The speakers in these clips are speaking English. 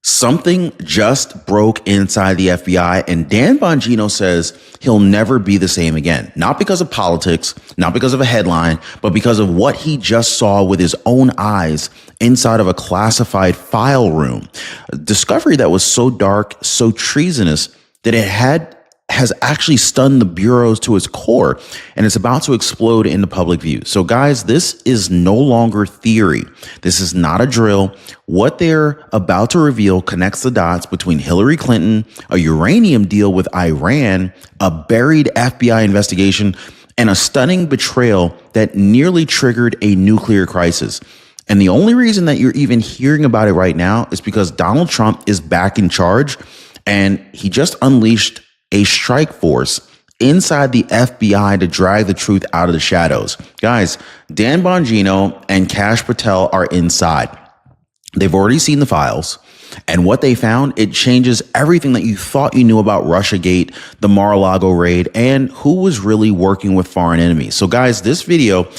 Something just broke inside the FBI, and Dan Bongino says he'll never be the same again. Not because of politics, not because of a headline, but because of what he just saw with his own eyes inside of a classified file room. A discovery that was so dark, so treasonous that has actually stunned the bureaus to its core, and it's about to explode into public view. So guys, this is no longer theory. This is not a drill. What they're about to reveal connects the dots between Hillary Clinton, a uranium deal with Iran, a buried FBI investigation, and a stunning betrayal that nearly triggered a nuclear crisis. And the only reason that you're even hearing about it right now is because Donald Trump is back in charge, and he just unleashed a strike force inside the FBI to drag the truth out of the shadows. Guys, Dan Bongino and Kash Patel are inside. They've already seen the files, and what they found, it changes everything that you thought you knew about Russiagate, the Mar-a-Lago raid, and who was really working with foreign enemies. So guys, this video,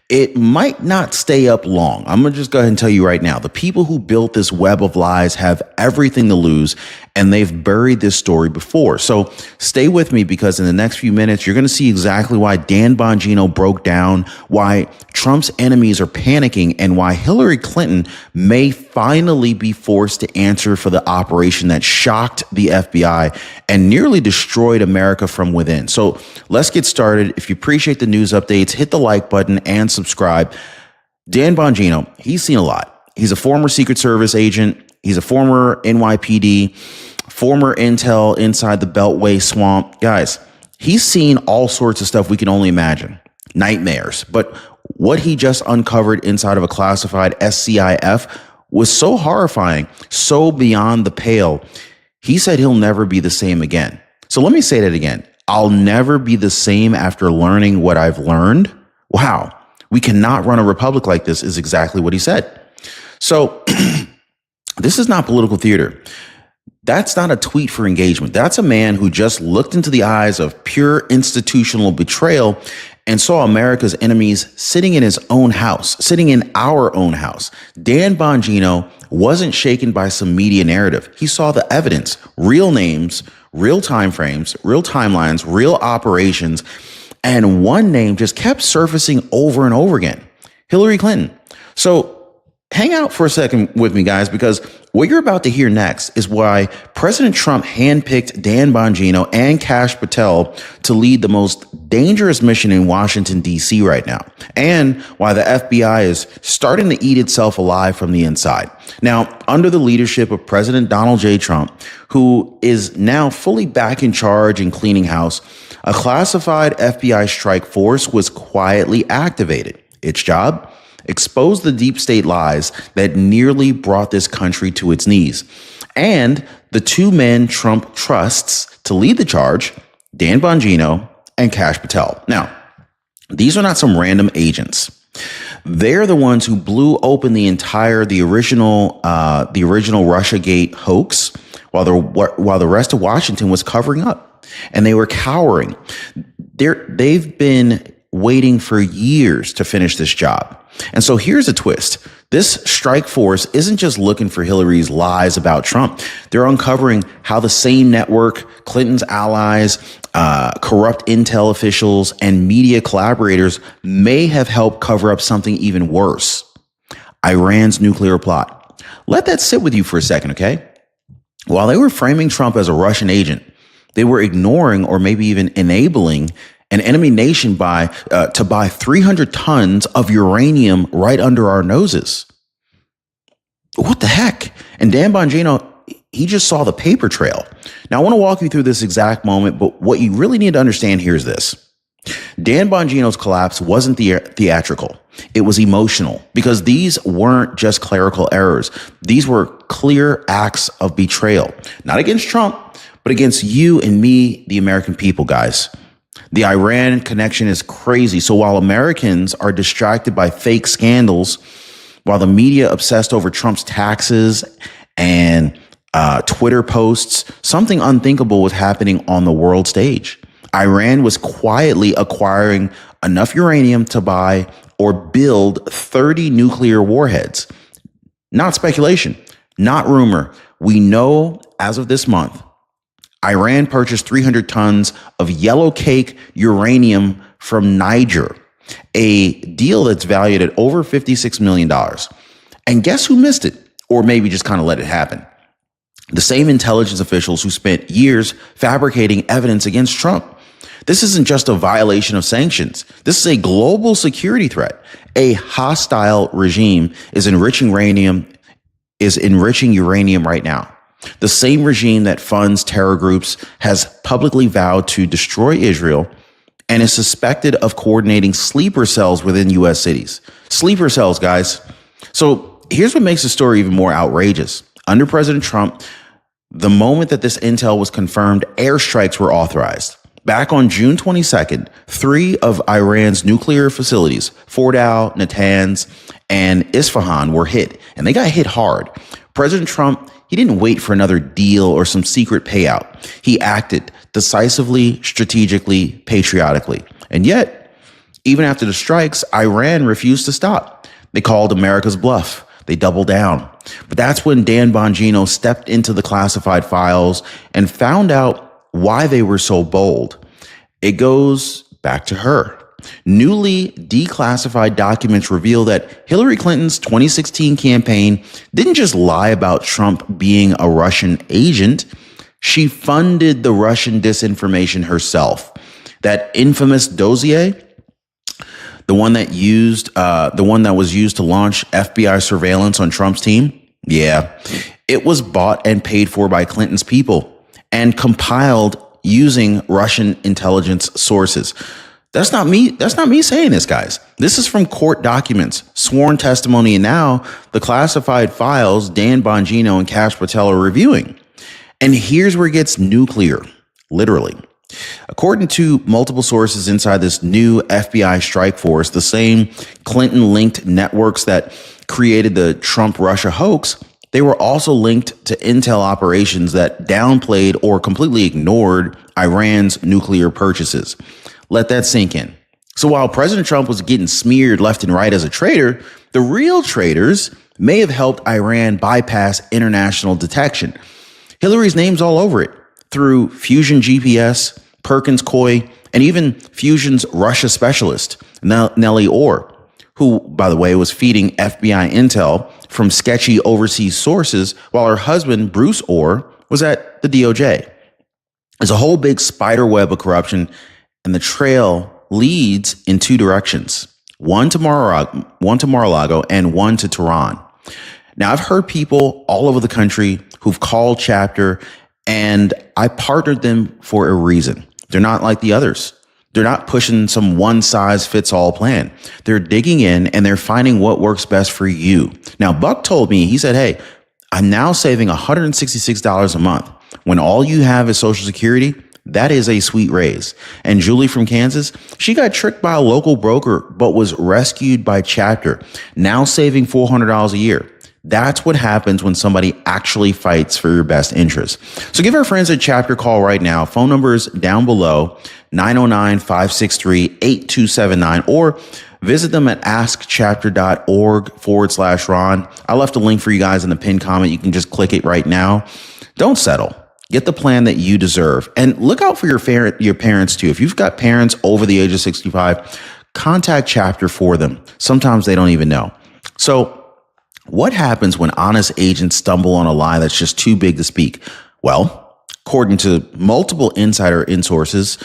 it might not stay up long. I'm going to just go ahead and tell you right now, the people who built this web of lies have everything to lose, and they've buried this story before. So stay with me, because in the next few minutes, you're going to see exactly why Dan Bongino broke down, why Trump's enemies are panicking, and why Hillary Clinton may finally be forced to answer for the operation that shocked the FBI and nearly destroyed America from within. So let's get started. If you appreciate the news updates, hit the like button and subscribe. Dan Bongino, he's seen a lot. He's a former Secret Service agent. He's a former NYPD, former intel inside the Beltway swamp. Guys, he's seen all sorts of stuff we can only imagine. Nightmares. But what he just uncovered inside of a classified SCIF was so horrifying, so beyond the pale. He said he'll never be the same again. So let me say that again. I'll never be the same after learning what I've learned. Wow. We cannot run a republic like this, is exactly what he said. So this is not political theater. That's not a tweet for engagement. That's a man who just looked into the eyes of pure institutional betrayal and saw America's enemies sitting in his own house, sitting in our own house. Dan Bongino wasn't shaken by some media narrative. He saw the evidence, real names, real time frames, real timelines, real operations, and one name just kept surfacing over and over again: Hillary Clinton. So hang out for a second with me, guys, because what you're about to hear next is why President Trump handpicked Dan Bongino and Kash Patel to lead the most dangerous mission in Washington, D.C. right now, and why the FBI is starting to eat itself alive from the inside. Now, under the leadership of President Donald J. Trump, who is now fully back in charge and cleaning house, a classified FBI strike force was quietly activated. Its job? Expose the deep state lies that nearly brought this country to its knees. And the two men Trump trusts to lead the charge, Dan Bongino and Kash Patel. Now, these are not some random agents. They're the ones who blew open the original Russiagate hoax while the rest of Washington was covering up, and they were cowering. They've been waiting for years to finish this job. And so here's a twist. This strike force isn't just looking for Hillary's lies about Trump. They're uncovering how the same network, Clinton's allies, corrupt intel officials, and media collaborators may have helped cover up something even worse: Iran's nuclear plot. Let that sit with you for a second, okay? While they were framing Trump as a Russian agent, they were ignoring, or maybe even enabling, an enemy nation to buy 300 tons of uranium right under our noses. What the heck? And Dan Bongino, he just saw the paper trail. Now, I want to walk you through this exact moment, but what you really need to understand here is this. Dan Bongino's collapse wasn't theatrical. It was emotional, because these weren't just clerical errors. These were clear acts of betrayal, not against Trump, but against you and me, the American people, guys. The Iran connection is crazy. So while Americans are distracted by fake scandals, while the media obsessed over Trump's taxes and Twitter posts, something unthinkable was happening on the world stage. Iran was quietly acquiring enough uranium to buy or build 30 nuclear warheads. Not speculation. Not rumor. We know as of this month, Iran purchased 300 tons of yellow cake uranium from Niger, a deal that's valued at over $56 million. And guess who missed it? Or maybe just kind of let it happen? The same intelligence officials who spent years fabricating evidence against Trump. This isn't just a violation of sanctions. This is a global security threat. A hostile regime is enriching uranium right now. The same regime that funds terror groups has publicly vowed to destroy Israel and is suspected of coordinating sleeper cells within U.S. cities. Sleeper cells, guys. So here's what makes the story even more outrageous. Under President Trump, the moment that this intel was confirmed, airstrikes were authorized. Back on June 22nd, 3 of Iran's nuclear facilities, Fordow, Natanz, and Isfahan, were hit, and they got hit hard. President Trump, he didn't wait for another deal or some secret payout. He acted decisively, strategically, patriotically. And yet, even after the strikes, Iran refused to stop. They called America's bluff. They doubled down. But that's when Dan Bongino stepped into the classified files and found out why they were so bold. It goes back to her. Newly declassified documents reveal that Hillary Clinton's 2016 campaign didn't just lie about Trump being a Russian agent. She funded the Russian disinformation herself. That infamous dossier, the one that was used to launch FBI surveillance on Trump's team. Yeah, it was bought and paid for by Clinton's people and compiled using Russian intelligence sources. That's not me saying this, guys. This is from court documents, sworn testimony, and now the classified files Dan Bongino and Kash Patel are reviewing. And here's where it gets nuclear, literally. According to multiple sources inside this new FBI strike force, the same Clinton-linked networks that created the Trump-Russia hoax, they were also linked to intel operations that downplayed or completely ignored Iran's nuclear purchases. Let that sink in. So while President Trump was getting smeared left and right as a traitor, the real traitors may have helped Iran bypass international detection. Hillary's name's all over it through Fusion GPS, Perkins Coie, and even Fusion's Russia specialist, Nellie Orr, who, by the way, was feeding FBI intel from sketchy overseas sources while her husband, Bruce Orr, was at the DOJ. There's a whole big spider web of corruption, and the trail leads in 2 directions, one to Mar-a-Lago and one to Tehran. Now, I've heard people all over the country who've called Chapter, and I partnered them for a reason. They're not like the others. They're not pushing some one-size-fits-all plan. They're digging in and they're finding what works best for you. Now, Buck told me, he said, hey, I'm now saving $166 a month. When all you have is Social Security, that is a sweet raise. And Julie from Kansas, she got tricked by a local broker, but was rescued by Chapter, now saving $400 a year. That's what happens when somebody actually fights for your best interest. So give our friends at Chapter a call right now. Phone numbers down below, 909-563-8279, or visit them at askchapter.org/Ron. I left a link for you guys in the pinned comment. You can just click it right now. Don't settle. Get the plan that you deserve. And look out for your parents too. If you've got parents over the age of 65, contact Chapter for them. Sometimes they don't even know. So what happens when honest agents stumble on a lie that's just too big to speak? Well, according to multiple insider sources,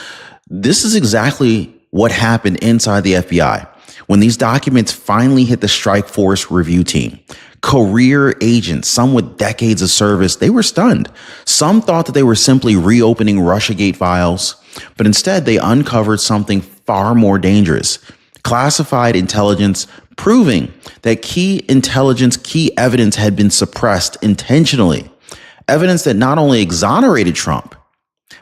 this is exactly what happened inside the FBI. When these documents finally hit the strike force review team, career agents, some with decades of service, they were stunned. Some thought that they were simply reopening Russiagate files, but instead they uncovered something far more dangerous. Classified intelligence proving that key evidence had been suppressed intentionally. Evidence that not only exonerated Trump,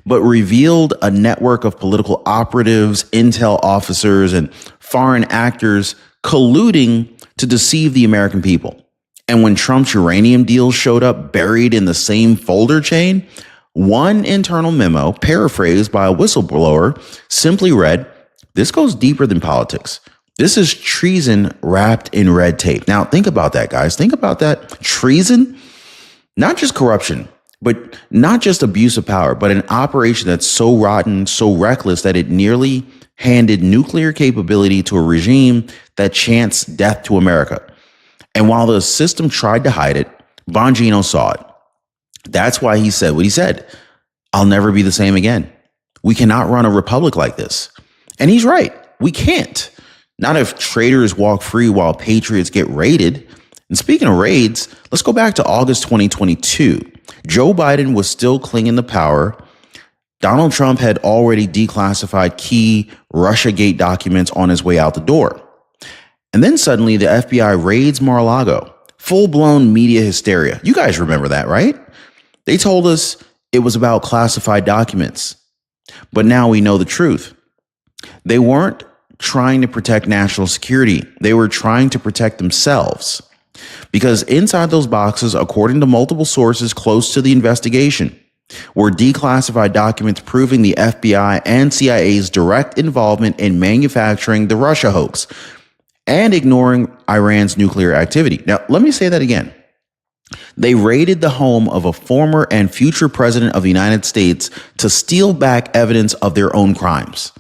but revealed a network of political operatives, intel officers, and foreign actors colluding to deceive the American people. And when Trump's uranium deal showed up buried in the same folder chain, one internal memo, paraphrased by a whistleblower, simply read, "This goes deeper than politics. This is treason wrapped in red tape." Now, think about that, guys. Think about that. Treason? Not just corruption, but not just abuse of power, but an operation that's so rotten, so reckless that it nearly handed nuclear capability to a regime that chants death to America. And while the system tried to hide it, Bongino saw it. That's why he said what he said. I'll never be the same again. We cannot run a republic like this. And he's right. We can't. Not if traitors walk free while patriots get raided. And speaking of raids, let's go back to August 2022. Joe Biden was still clinging to power. Donald Trump had already declassified key Russiagate documents on his way out the door. And then suddenly the FBI raids Mar-a-Lago. Full-blown media hysteria. You guys remember that, right? They told us it was about classified documents. But now we know the truth. They weren't trying to protect national security. They were trying to protect themselves. Because inside those boxes, according to multiple sources close to the investigation, were declassified documents proving the FBI and CIA's direct involvement in manufacturing the Russia hoax and ignoring Iran's nuclear activity. Now, let me say that again. They raided the home of a former and future president of the United States to steal back evidence of their own crimes.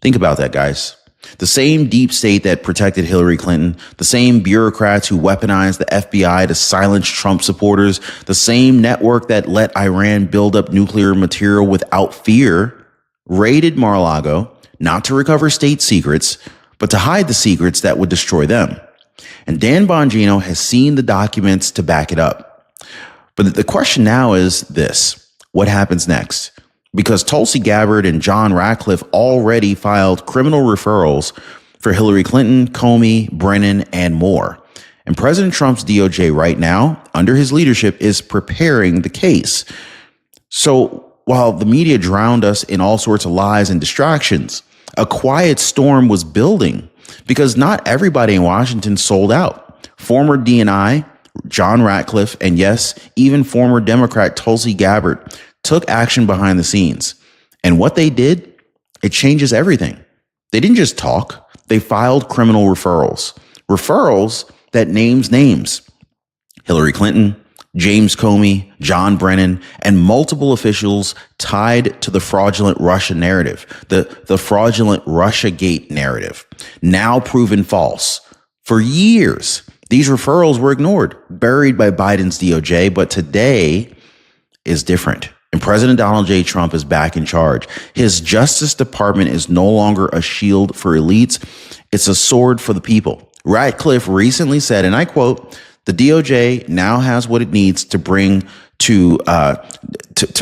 Think about that, guys. The same deep state that protected Hillary Clinton, the same bureaucrats who weaponized the FBI to silence Trump supporters, the same network that let Iran build up nuclear material without fear, raided Mar-a-Lago, not to recover state secrets, but to hide the secrets that would destroy them. And Dan Bongino has seen the documents to back it up. But the question now is this: what happens next? Because Tulsi Gabbard and John Ratcliffe already filed criminal referrals for Hillary Clinton, Comey, Brennan, and more. And President Trump's DOJ right now, under his leadership, is preparing the case. So while the media drowned us in all sorts of lies and distractions, a quiet storm was building because not everybody in Washington sold out. Former DNI, John Ratcliffe, and yes, even former Democrat Tulsi Gabbard took action behind the scenes. And what they did, it changes everything. They didn't just talk, they filed criminal referrals. Referrals that names names. Hillary Clinton, James Comey, John Brennan, and multiple officials tied to the fraudulent Russia narrative, the fraudulent Russiagate narrative, now proven false. For years, these referrals were ignored, buried by Biden's DOJ, but today is different. And President Donald J. Trump is back in charge. His Justice Department is no longer a shield for elites. It's a sword for the people. Ratcliffe recently said, and I quote, "The DOJ now has what it needs to bring to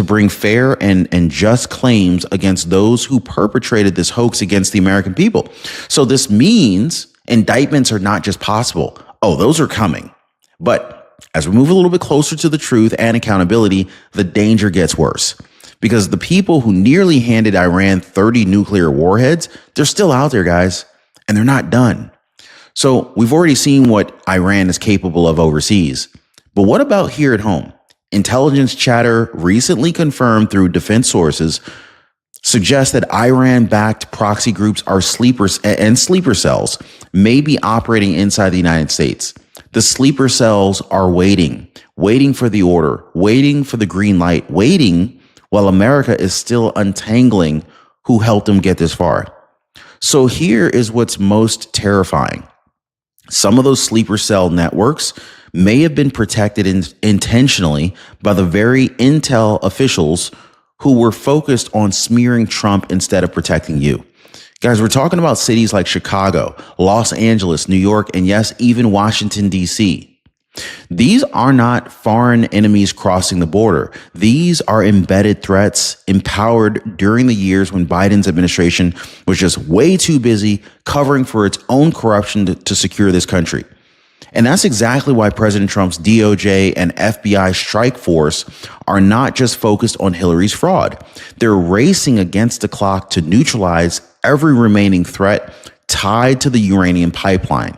bring fair and just claims against those who perpetrated this hoax against the American people." So this means indictments are not just possible. Oh, those are coming. But as we move a little bit closer to the truth and accountability, the danger gets worse. Because the people who nearly handed Iran 30 nuclear warheads, they're still out there, guys, and they're not done. So we've already seen what Iran is capable of overseas. But what about here at home? Intelligence chatter recently confirmed through defense sources suggests that Iran-backed proxy groups are sleeper cells may be operating inside the United States. The sleeper cells are waiting for the order, waiting for the green light, waiting while America is still untangling who helped them get this far. So here is what's most terrifying. Some of those sleeper cell networks may have been protected intentionally by the very intel officials who were focused on smearing Trump instead of protecting you. Guys, we're talking about cities like Chicago, Los Angeles, New York, and yes, even Washington, D.C. These are not foreign enemies crossing the border. These are embedded threats empowered during the years when Biden's administration was just way too busy covering for its own corruption to secure this country. And that's exactly why President Trump's DOJ and FBI strike force are not just focused on Hillary's fraud. They're racing against the clock to neutralize every remaining threat tied to the uranium pipeline,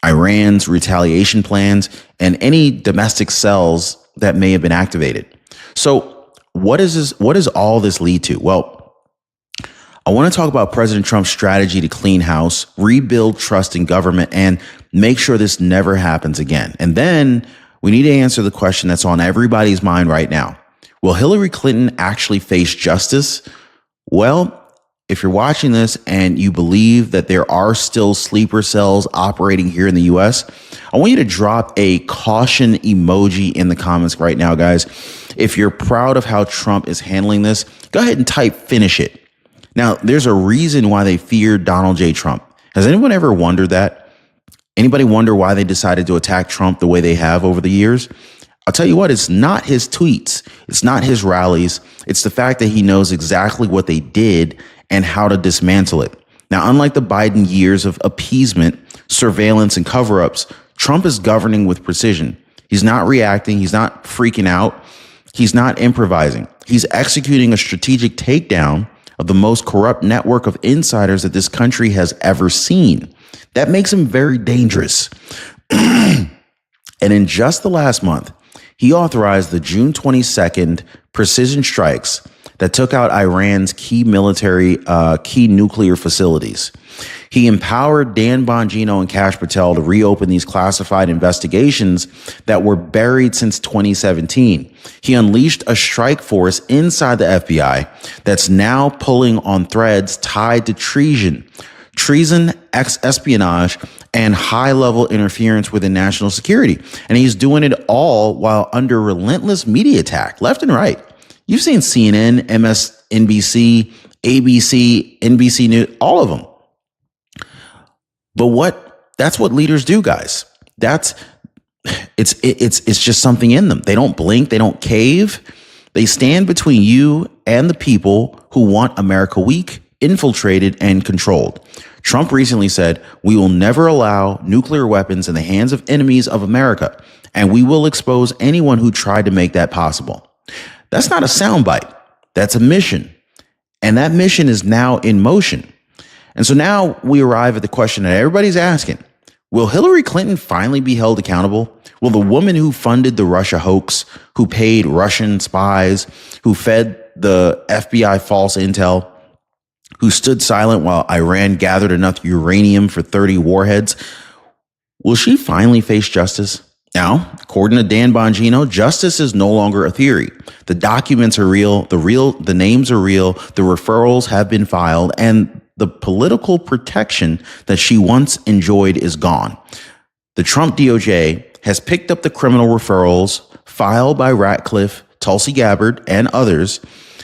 Iran's retaliation plans, and any domestic cells that may have been activated. So what does all this lead to? Well, I want to talk about President Trump's strategy to clean house, rebuild trust in government, and make sure this never happens again. And then we need to answer the question that's on everybody's mind right now. Will Hillary Clinton actually face justice? Well, if you're watching this and you believe that there are still sleeper cells operating here in the US, I want you to drop a caution emoji in the comments right now, guys. If you're proud of how Trump is handling this, go ahead and type finish it. Now, there's a reason why they feared Donald J. Trump. Has anyone ever wondered that? Anybody wonder why they decided to attack Trump the way they have over the years? I'll tell you what, it's not his tweets. It's not his rallies. It's the fact that he knows exactly what they did and how to dismantle it. Now, unlike the Biden years of appeasement, surveillance, and cover-ups, Trump is governing with precision. He's not reacting. He's not freaking out. He's not improvising. He's executing a strategic takedown of the most corrupt network of insiders that this country has ever seen. That makes him very dangerous. And in just the last month, he authorized the June 22nd precision strikes that took out Iran's key nuclear facilities. He empowered Dan Bongino and Kash Patel to reopen these classified investigations that were buried since 2017. He unleashed a strike force inside the FBI that's now pulling on threads tied to treason, espionage, and high-level interference within national security. And he's doing it all while under relentless media attack, left and right. You've seen CNN, MSNBC, ABC, NBC News, all of them. But that's what leaders do, guys. It's just something in them. They don't blink. They don't cave. They stand between you and the people who want America weak, infiltrated, and controlled. Trump recently said, "We will never allow nuclear weapons in the hands of enemies of America, and we will expose anyone who tried to make that possible." That's not a soundbite. That's a mission. And that mission is now in motion. And so now we arrive at the question that everybody's asking. Will Hillary Clinton finally be held accountable? Will the woman who funded the Russia hoax, who paid Russian spies, who fed the FBI false intel, who stood silent while Iran gathered enough uranium for 30 warheads, will she finally face justice? Now, according to Dan Bongino, justice is no longer a theory. The documents are real, the names are real, the referrals have been filed, and the political protection that she once enjoyed is gone. The Trump DOJ has picked up the criminal referrals filed by Ratcliffe, Tulsi Gabbard, and others.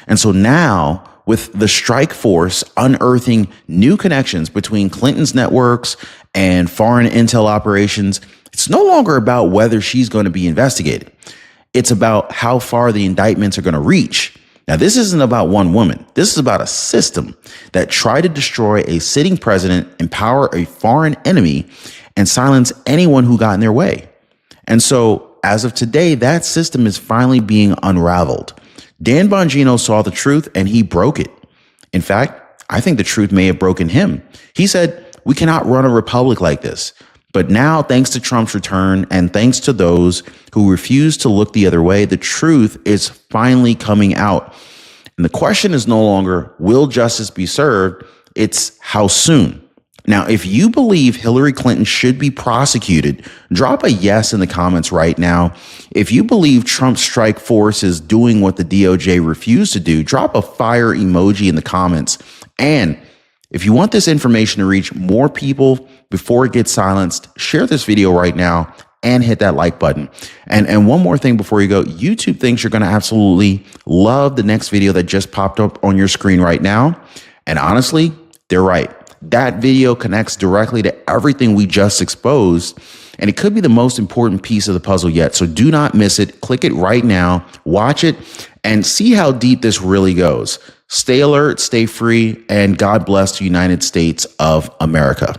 And so now, with the strike force unearthing new connections between Clinton's networks and foreign intel operations, it's no longer about whether she's going to be investigated. It's about how far the indictments are going to reach. Now, this isn't about one woman. This is about a system that tried to destroy a sitting president, empower a foreign enemy, and silence anyone who got in their way. And so, as of today, that system is finally being unraveled. Dan Bongino saw the truth and he broke it. In fact, I think the truth may have broken him. He said, "We cannot run a republic like this." But now, thanks to Trump's return and thanks to those who refuse to look the other way, the truth is finally coming out. And the question is no longer, will justice be served? It's how soon. Now, if you believe Hillary Clinton should be prosecuted, drop a yes in the comments right now. If you believe Trump's strike force is doing what the DOJ refused to do, drop a fire emoji in the comments. And if you want this information to reach more people before it gets silenced, share this video right now and hit that like button. And one more thing before you go, YouTube thinks you're going to absolutely love the next video that just popped up on your screen right now. And honestly, they're right. That video connects directly to everything we just exposed, and it could be the most important piece of the puzzle yet. So do not miss it. Click it right now, watch it, and see how deep this really goes. Stay alert, stay free, and God bless the United States of America.